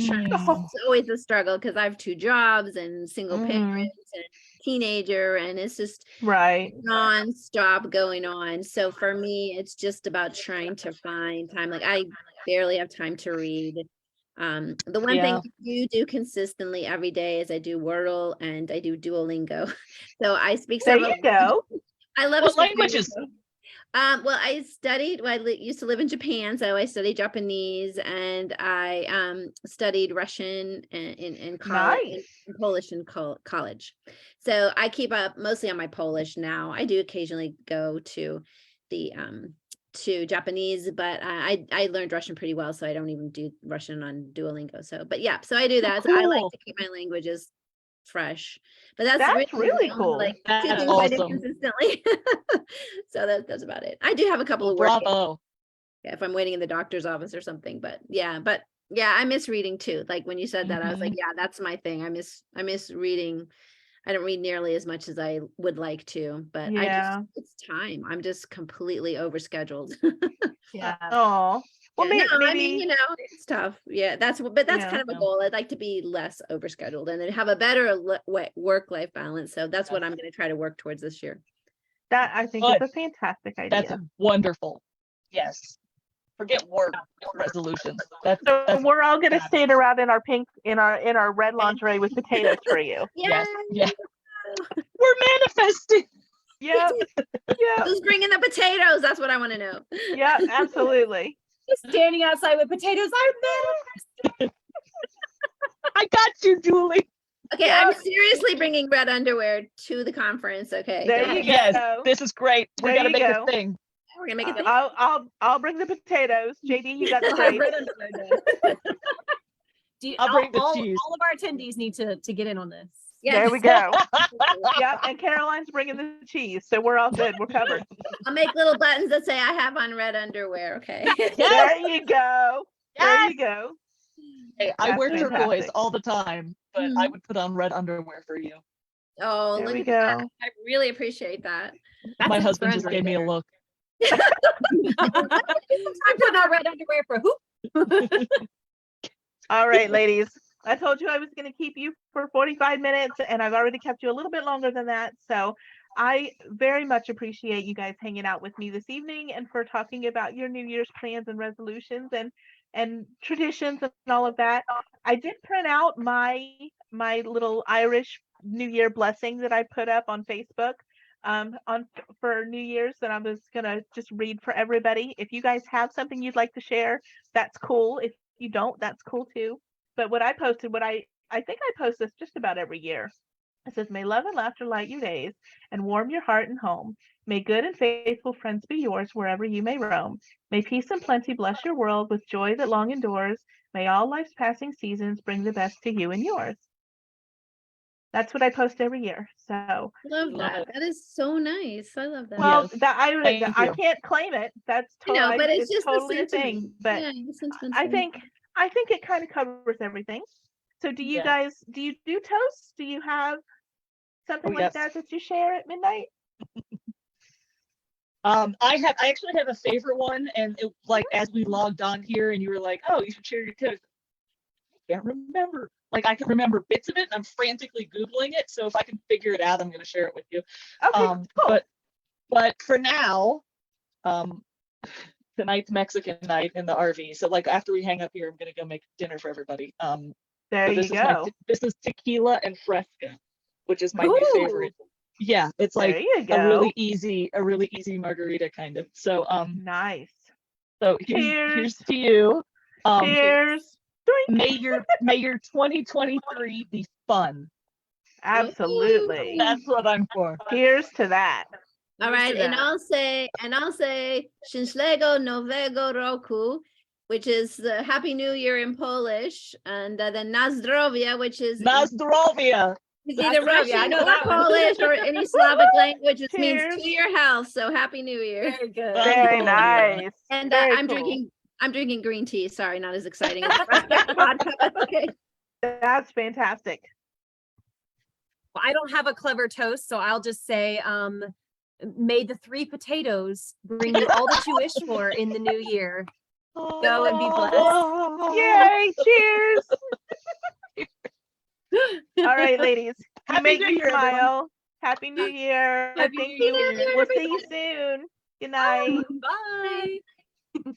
S4: always a struggle because I have 2 jobs and single parents and teenager, and it's just
S1: Right.
S4: non-stop going on. So for me, it's just about trying to find time. Like I barely have time to read. The one thing I do consistently every day is I do Wordle and I do Duolingo. So I speak
S1: There
S4: several
S1: you go.
S4: I love
S2: What
S4: speaking
S2: languages?
S4: well, I studied. Well, used to live in Japan, so I studied Japanese, and I studied Russian in college,
S1: Nice.
S4: and Polish in college. So I keep up mostly on my Polish now. I do occasionally go to the to Japanese, but I learned Russian pretty well, so I don't even do Russian on Duolingo. So, but yeah, so I do that. So I like
S2: Cool.
S4: to keep my languages fresh, but that's
S1: That's really
S4: the only,
S1: cool.
S4: like 2
S2: That's
S4: things I do
S2: awesome.
S4: consistently. So that's about it. I do have a couple
S2: Well,
S4: of work
S2: bravo.
S4: if I'm waiting in the doctor's office or something, but yeah, I miss reading too. Like when you said that, I was like, yeah, that's my thing. I miss reading. I don't read nearly as much as I would like to, but
S1: Yeah.
S4: it's time. I'm just completely overscheduled.
S1: Yeah. Oh. Well,
S4: Yeah, no, I
S1: maybe.
S4: mean, it's tough. Yeah, that's
S1: Yeah.
S4: kind of a goal. I'd like to be less overscheduled and then have a better work-life balance. So that's what I'm going to try to work towards this year.
S1: That I think
S2: Good.
S1: is a fantastic
S2: That's
S1: idea.
S2: wonderful. Yes. Forget work resolutions. That's
S1: So we're all gonna
S2: fabulous.
S1: stand around in our pink, in our red lingerie with potatoes for you.
S2: Yes.
S4: Yay!
S2: Yeah. We're manifesting.
S1: Yep. Yep.
S4: Who's bringing the potatoes? That's what I want to know.
S1: Yep. Absolutely.
S3: Just standing outside with potatoes.
S2: I got you, Julie.
S4: Okay,
S1: Yep.
S4: I'm seriously bringing red underwear to the conference. Okay,
S1: There
S4: don't
S1: you
S4: worry.
S2: Yes,
S1: go.
S2: this is great. We
S1: There
S2: got to
S1: you
S2: make
S1: go.
S2: a thing.
S4: We're gonna make it.
S1: I'll bring the potatoes. JD, you got the
S3: We'll have
S1: grace.
S3: red underwear then.
S2: I'll bring the cheese.
S3: All of our attendees need to get in on this.
S1: There we go. Yep. And Caroline's bringing the cheese, so we're all good. We're covered.
S4: I'll make little buttons that say I have on red underwear. Okay.
S1: There you go. There
S2: Yes.
S1: you go.
S2: Hey, I
S1: That's
S2: wear turquoise
S1: fantastic.
S2: all the time, but I would put on red underwear for you.
S4: Oh,
S1: There
S4: look
S1: we
S4: at that.
S1: go.
S4: I really appreciate that.
S3: That's
S2: My
S3: his
S2: husband
S3: friend
S2: just
S3: right
S2: gave me a
S3: there.
S2: look.
S3: I'm putting on red underwear for who?
S1: All right, ladies. I told you I was going to keep you for 45 minutes, and I've already kept you a little bit longer than that. So I very much appreciate you guys hanging out with me this evening and for talking about your New Year's plans and resolutions and traditions and all of that. I did print out my little Irish New Year blessing that I put up on Facebook for New Year's that I was gonna just read for everybody. If you guys have something you'd like to share, that's cool. If you don't, that's cool too. But what I posted, I think I post this just about every year. It says, "May love and laughter light your days and warm your heart and home. May good and faithful friends be yours wherever you may roam. May peace and plenty bless your world with joy that long endures. May all life's passing seasons bring the best to you and yours." That's what I post every year. So,
S4: Love that. That is so nice. I love that.
S1: well,
S2: Yes.
S1: that
S2: Thank
S1: I
S2: you.
S1: can't claim it. That's
S4: I know, but it's
S1: it's
S4: just
S1: totally
S4: the
S1: a thing.
S4: sentiment.
S1: But
S4: Yeah, the sentiment's
S1: I
S4: nice.
S1: think it kind of covers everything. So do you
S2: Yeah.
S1: guys do you do toasts? Do you have something
S2: Oh,
S1: like
S2: yes.
S1: that you share at midnight?
S2: I actually have a favorite one, and it, like as we logged on here, and you were like, "Oh, you should share your toast." I can't remember. Like I can remember bits of it, and I'm frantically googling it. So if I can figure it out, I'm going to share it with you.
S1: Okay, cool.
S2: But for now, tonight's Mexican night in the RV. So like after we hang up here, I'm going to go make dinner for everybody.
S1: There
S2: So
S1: you go.
S2: this is tequila and fresca, which is my new
S3: Ooh.
S2: favorite. Yeah, it's
S1: There
S2: like
S1: you go.
S2: a really easy margarita kind of. So
S1: Nice.
S2: so here's to you.
S1: Cheers.
S2: May your 2023 be fun.
S1: Absolutely.
S2: That's what I'm for.
S1: Here's to that.
S4: All
S3: Here's
S4: right,
S3: to
S4: and
S3: that.
S4: I'll say Szczęśliwego Nowego Roku, which is the Happy New Year in Polish, and then Na zdrowie, which is
S2: Na zdrowie.
S4: it's either
S3: Zdrowie, I
S4: Russian
S3: know
S4: or
S3: that one.
S4: Polish or any Slavic language. It means
S1: Cheers.
S4: to your health. So Happy New Year.
S3: Very good.
S1: Very
S2: cool.
S1: nice.
S4: And
S1: Very
S4: I'm
S1: cool.
S4: drinking green tea. Sorry, not as exciting as vodka. Okay.
S1: That's fantastic.
S3: Well, I don't have a clever toast, so I'll just say, may the 3 potatoes bring you all that you wish for in the new year. Go and be blessed.
S1: Yay, cheers. All right, ladies. You
S2: Happy
S1: make
S2: New
S1: me
S2: Year, everyone.
S1: smile. Happy New Year.
S3: Happy
S1: Thank
S3: New
S1: you.
S3: Year,
S1: We'll see you soon. Good night.
S3: Bye.